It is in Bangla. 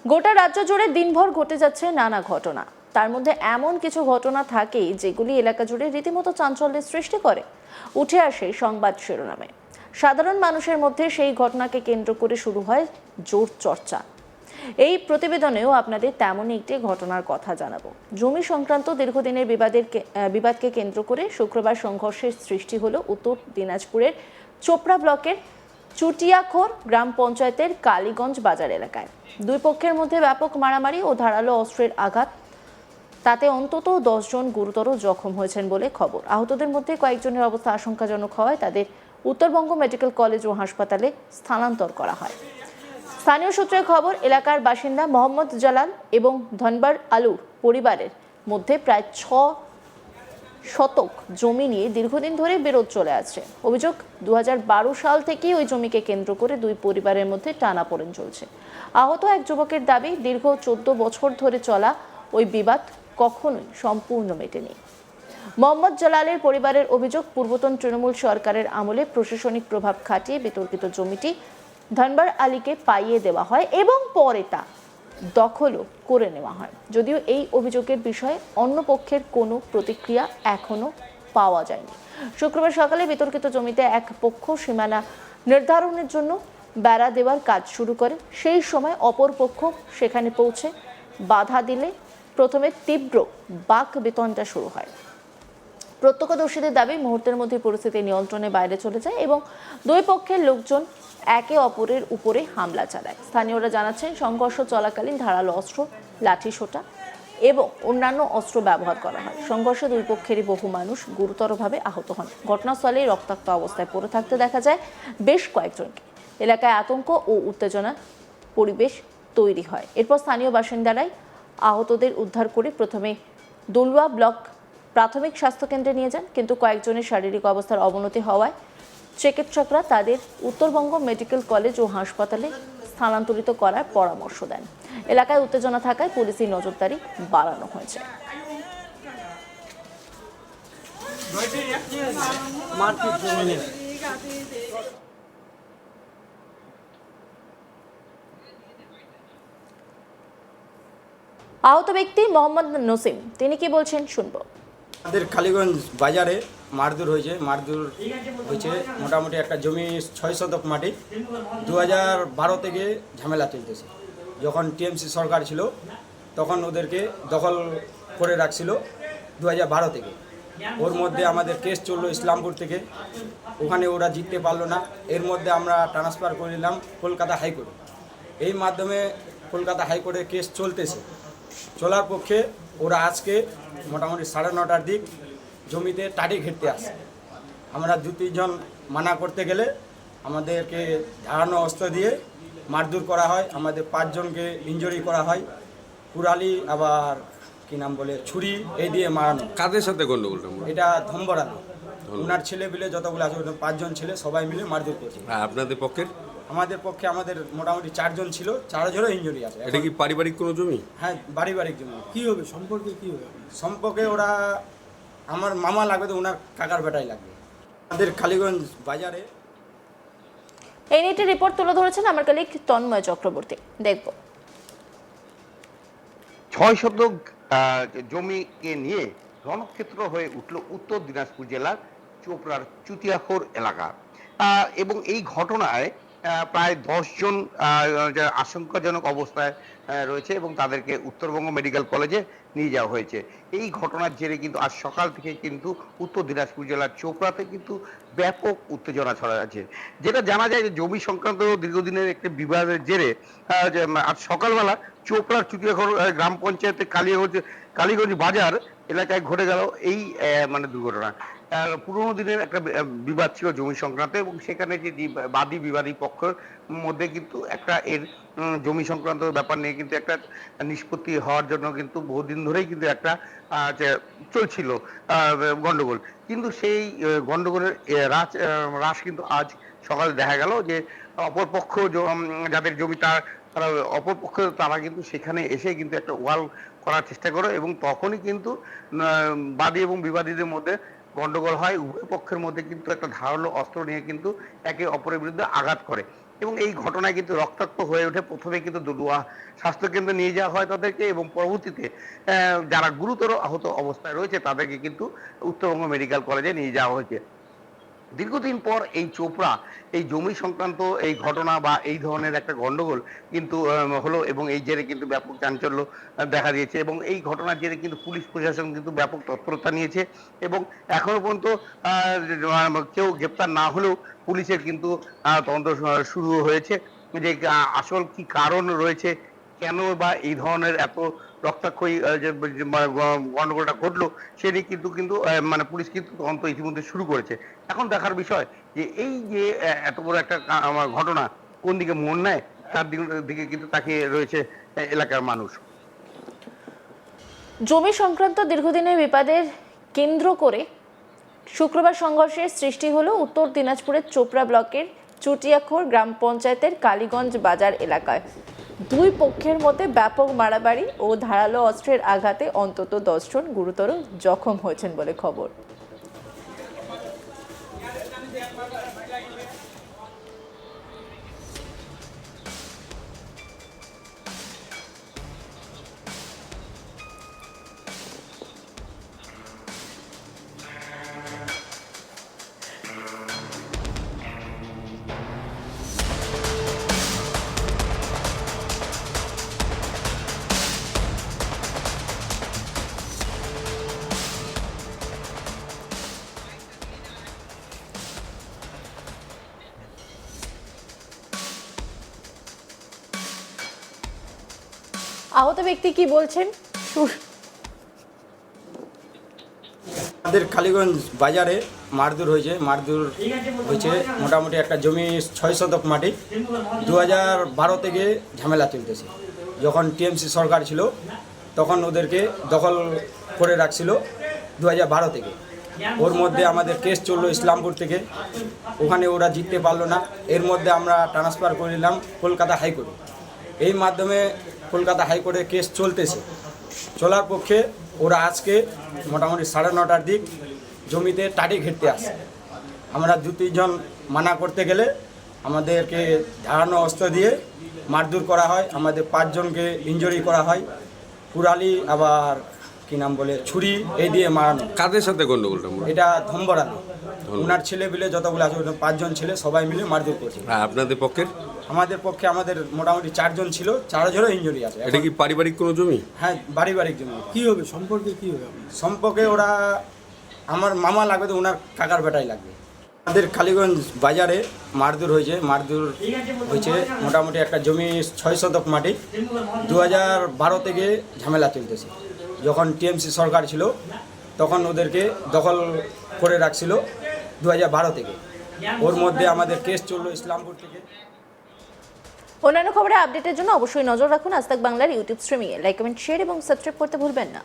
গোটা রাজ্য জুড়ে দিনভর ঘটে যাচ্ছে নানা ঘটনা। তার মধ্যে এমন কিছু ঘটনা থাকে যেগুলি এলাকা জুড়ে রীতিমতো চাঞ্চল্যের সৃষ্টি করে। উঠে আসে সংবাদ শিরোনামে। সাধারণ মানুষের মধ্যে সেই ঘটনাকে কেন্দ্র করে শুরু হয় জোর চর্চা। এই প্রতিবেদনেও আপনাদের তেমনই একটি ঘটনার কথা জানাবো। জমি সংক্রান্ত দীর্ঘদিনের বিবাদকে কেন্দ্র করে শুক্রবার সংঘর্ষের সৃষ্টি হলো উত্তর দিনাজপুরের চোপড়া ব্লকের চুটিয়াখোর গ্রাম পঞ্চায়েতের কালীগঞ্জ বাজার এলাকায়। দুই পক্ষের মধ্যে ব্যাপক মারামারি ও ধারালো অস্ত্রের আঘাত। তাতে অন্তত 10 জন গুরুতর জখম হয়েছেন বলে খবর। আহতদের মধ্যে কয়েকজনের অবস্থা আশঙ্কাজনক হওয়ায় তাদের উত্তরবঙ্গ মেডিকেল কলেজ ও হাসপাতালে স্থানান্তর করা হয়। স্থানীয় সূত্রে খবর, এলাকার বাসিন্দা মোহাম্মদ জালাল এবং ধনবার আলুর পরিবারের মধ্যে প্রায় 6 শতক জমি নিয়ে দীর্ঘদিন ধরে বিরোধ চলে আসছে। অভিযোগ, 2012 সাল থেকেই ওই জমিকে কেন্দ্র করে দুই পরিবারের মধ্যে টানাপোড়েন চলছে। আহত এক যুবকের দাবি, দীর্ঘ 14 বছর ধরে চলা ওই বিবাদ কখনোই সম্পূর্ণ মেটেনি। মোহাম্মদ জালালের পরিবারের অভিযোগ, পূর্বতন তৃণমূল সরকারের আমলে প্রশাসনিক প্রভাব খাটিয়ে বিতর্কিত জমিটি ধনবার আলীকে পাইয়ে দেওয়া হয় এবং পরে তা দখলও করে নেওয়া হয়। যদিও এই অভিযোগের বিষয়ে অন্য পক্ষের কোনো প্রতিক্রিয়া এখনো পাওয়া যায়নি। শুক্রবার সকালে বিতর্কিত জমিতে এক পক্ষ সীমানা নির্ধারণের জন্য বেড়া দেওয়ার কাজ শুরু করে। সেই সময় অপর পক্ষ সেখানে পৌঁছে বাধা দিলে প্রথমে তীব্র বাক বিতণ্ডা শুরু হয়। প্রত্যক্ষদর্শীদের দাবি, মুহূর্তের মধ্যে পরিস্থিতি নিয়ন্ত্রণের বাইরে চলে যায় এবং দুই পক্ষের লোকজন একে অপরের উপরে হামলা চালায়। স্থানীয়রা জানাচ্ছেন, সংঘর্ষ চলাকালীন ধারালো অস্ত্র, লাঠিসোঁটা এবং অন্যান্য অস্ত্র ব্যবহার করা হয়। সংঘর্ষে দুই পক্ষেরই বহু মানুষ গুরুতরভাবে আহত হন। ঘটনাস্থলেই রক্তাক্ত অবস্থায় পড়ে থাকতে দেখা যায় বেশ কয়েকজনকে। এলাকায় আতঙ্ক ও উত্তেজনা পরিবেশ তৈরি হয়। এরপর স্থানীয় বাসিন্দারাই আহতদের উদ্ধার করে প্রথমে দলুয়া ব্লক প্রাথমিক স্বাস্থ্যকেন্দ্রে নিয়ে যান, কিন্তু কয়েকজনের শারীরিক অবস্থার অবনতি হওয়ায় চিকিৎসকরা তাদের উত্তরবঙ্গ মেডিকেল কলেজ ও হাসপাতালে স্থানান্তরিত করার পরামর্শ দেন। এলাকায় উত্তেজনা থাকায় পুলিশি নজরদারি বাড়ানো হয়েছে। আহত ব্যক্তি মোহাম্মদ নসিম, তিনি কি বলছেন শুনবো। আমাদের কালীগঞ্জ বাজারে মারধর হয়েছে মোটামুটি একটা জমি 6 শতক মাটি। 2012 থেকে ঝামেলা চলতেছে। যখন টিএমসি সরকার ছিল তখন ওদেরকে দখল করে রাখছিল 2012 থেকে। ওর মধ্যে আমাদের কেস চললো ইসলামপুর থেকে, ওখানে ওরা জিততে পারলো না। এর মধ্যে আমরা ট্রান্সফার করে নিলাম কলকাতা হাইকোর্টে। এই মাধ্যমে কলকাতা হাইকোর্টে কেস চলার পক্ষে ওরা আজকে মোটামুটি 9:30টার দিক জমিতে টাটি ঘেরতে আসে। আমরা 2-3 জন মানা করতে গেলে আমাদেরকে ধারালো অস্ত্র দিয়ে মারধর করা হয়। আমাদের 5 জনকে ইনজুরি করা হয়, কুড়ালি আবার কি নাম বলে ছুরি এই দিয়ে মারানো। কাদের সাথে গন্ডগোলটা? এটা ধম্বরানো, ওনার ছেলে মিলে যতগুলো আছে 5 জন ছেলে সবাই মিলে মারধর করছে। আপনাদের পক্ষের? আমাদের পক্ষে আমাদের মোটামুটি 4 জন ছিল, 4 জনের ইনজুরি আছে। এটা কি পারিবারিক কোনো জমি? হ্যাঁ, পারিবারিক জমি। কি হবে সম্পর্কে, কি হবে? সম্পর্কে ওরা আমার মামা লাগবে, তো ওনার কাকার বেটাই লাগবে। আমাদের কালীগঞ্জ বাজারে এই নিয়ে একটি রিপোর্ট তুলে ধরেছেন আমার কলিগ তন্ময় চক্রবর্তী, দেখব। 6 শতক জমিকে নিয়ে রণক্ষেত্র হয়ে উঠল উত্তর দিনাজপুর জেলার চোপড়ার চুটিয়াখোর এলাকা। এবং এই ঘটনায় প্রায় 10 জন আশঙ্কাজনক অবস্থায় রয়েছে এবং তাদেরকে উত্তরবঙ্গ মেডিকেল কলেজে নিয়ে যাওয়া হয়েছে। এই ঘটনার জেরে কিন্তু আজ সকাল থেকে কিন্তু উত্তর দিনাজপুর জেলার চোপড়াতে কিন্তু ব্যাপক উত্তেজনা ছড়াচ্ছে। যেটা জানা যায় যে জমি সংক্রান্ত দীর্ঘদিনের একটি বিবাদের জেরে আজ সকালবেলা চোপড়ার চুটিয়াখোর গ্রাম পঞ্চায়েতের কালীগঞ্জ বাজার এলাকায় ঘটে গেল এই দুর্ঘটনা। পুরোনো দিনের একটা বিবাদ ছিল জমি সংক্রান্ত এবং সেখানে যে বিবাদী পক্ষের মধ্যে কিন্তু একটা এর জমি সংক্রান্ত ব্যাপার নিয়ে কিন্তু একটা নিষ্পত্তি হওয়ার জন্য কিন্তু বহুদিন ধরেই কিন্তু একটা চলছিল গন্ডগোল। কিন্তু সেই গন্ডগোলের রাশ কিন্তু আজ সকালে দেখা গেল যে অপরপক্ষ যাদের জমি তারা অপরপক্ষ তারা কিন্তু সেখানে এসে কিন্তু একটা ওয়াল করার চেষ্টা করে এবং তখনই কিন্তু বাদী এবং বিবাদীদের মধ্যে গন্ডগোল হয়। উভয় পক্ষের মধ্যে কিন্তু একটা ধারালো অস্ত্র নিয়ে কিন্তু একে অপরের বিরুদ্ধে আঘাত করে এবং এই ঘটনায় কিন্তু রক্তাক্ত হয়ে ওঠে। প্রথমে কিন্তু দুডুয়া স্বাস্থ্যকেন্দ্রে নিয়ে যাওয়া হয় তাদেরকে, এবং পরবর্তীতে যারা গুরুতর আহত অবস্থায় রয়েছে তাদেরকে কিন্তু উত্তরবঙ্গ মেডিকেল কলেজে নিয়ে যাওয়া হয়েছে। দীর্ঘদিন পর এই চোপড়া এই জমি সংক্রান্ত এই ঘটনা বা এই ধরনের একটা গন্ডগোল কিন্তু হলো, এবং এই জেরে কিন্তু ব্যাপক চাঞ্চল্য দেখা দিয়েছে, এবং এই ঘটনার জেরে কিন্তু পুলিশ প্রশাসন কিন্তু ব্যাপক তৎপরতা নিয়েছে, এবং এখনো পর্যন্ত কেউ গ্রেপ্তার না হলেও পুলিশের কিন্তু তদন্ত শুরু হয়েছে যে আসল কি কারণ রয়েছে, কেন বা এই ধরনের এত রক্তাক্ষয়ী যে গন্ডগোলটা ঘটলো সেটি কিন্তু কিন্তু মানে পুলিশ কিন্তু তদন্ত ইতিমধ্যে শুরু করেছে। এখন দেখার বিষয় যে এই যে এত বড় একটা আমার ঘটনা কোন দিকে মন নেয়, তার দিকে কিন্তু তাকিয়ে রয়েছে এলাকার মানুষ। জমি সংক্রান্ত দীর্ঘদিনের বিবাদের কেন্দ্র করে শুক্রবার সংঘর্ষের সৃষ্টি হলো উত্তর দিনাজপুরের চোপড়া ব্লকের চুটিয়াখোর গ্রাম পঞ্চায়েতের কালীগঞ্জ বাজার এলাকায়। দুই পক্ষের মধ্যে ব্যাপক মারামারি ও ধারালো অস্ত্রের আঘাতে অন্তত 10 জন গুরুতর জখম হয়েছেন বলে খবর। আহত ব্যক্তি কি বলছেন? আমাদের কালীগঞ্জ বাজারে মারধর হয়েছে মোটামুটি একটা জমি 6 শতক মাটি 2012 থেকে ঝামেলা চলতেছে। যখন টিএমসি সরকার ছিল তখন ওদেরকে দখল করে রাখছিল 2012 থেকে। ওর মধ্যে আমাদের কেস চললো ইসলামপুর থেকে, ওখানে ওরা জিততে পারলো না। এর মধ্যে আমরা ট্রান্সফার করে নিলাম কলকাতা হাইকোর্টে। এই মাধ্যমে কলকাতা হাইকোর্টে কেস চলতেছে। চলার পক্ষে ওরা আজকে মোটামুটি 9:30টার দিক জমিতে টাটি ঘেরতে আসে। আমরা 2-3 জন মানা করতে গেলে আমাদেরকে ধারানো অস্ত্র দিয়ে মারধর করা হয়। আমাদের 5 জনকে ইনজুরি করা হয়, কুড়ালি আবার কি নাম বলে ছুরি এই দিয়ে মারানো। কাদের সাথে গন্ডগোলটা? এটা ধম্বরালি, ওনার ছেলে মিলে যতগুলো আছে 5 জন ছেলে সবাই মিলে মারধর করছে। আর আপনাদের পক্ষের? আমাদের পক্ষে আমাদের মোটামুটি 4 জন ছিল, 4 জনের ইনজুরি আছে। এটা কি পারিবারিক কোনো জমি? হ্যাঁ, বাড়ির জমি। কি হবে সম্পর্কে, কি হবে? সম্পর্কে ওরা আমার মামা লাগবে, তো ওনার কাকার বেটাই লাগবে। আমাদের কালীগঞ্জ বাজারে মারধর হয়েছে মোটামুটি একটা জমি 6 শতক মাটি 2012 থেকে ঝামেলা চলতেছে। যখন টিএমসি সরকার ছিল তখন ওদেরকে দখল করে রাখছিল 2012 থেকে। ওর মধ্যে আমাদের কেস চললো ইসলামপুর থেকে। অন্যান্য খবরে আপডেটের জন্য অবশ্যই নজর রাখুন আজ তাক বাংলার ইউটিউব স্ট্রিমিংয়ে। লাইক, কমেন্ট, শেয়ার এবং সাবস্ক্রাইব করতে ভুলবেন না।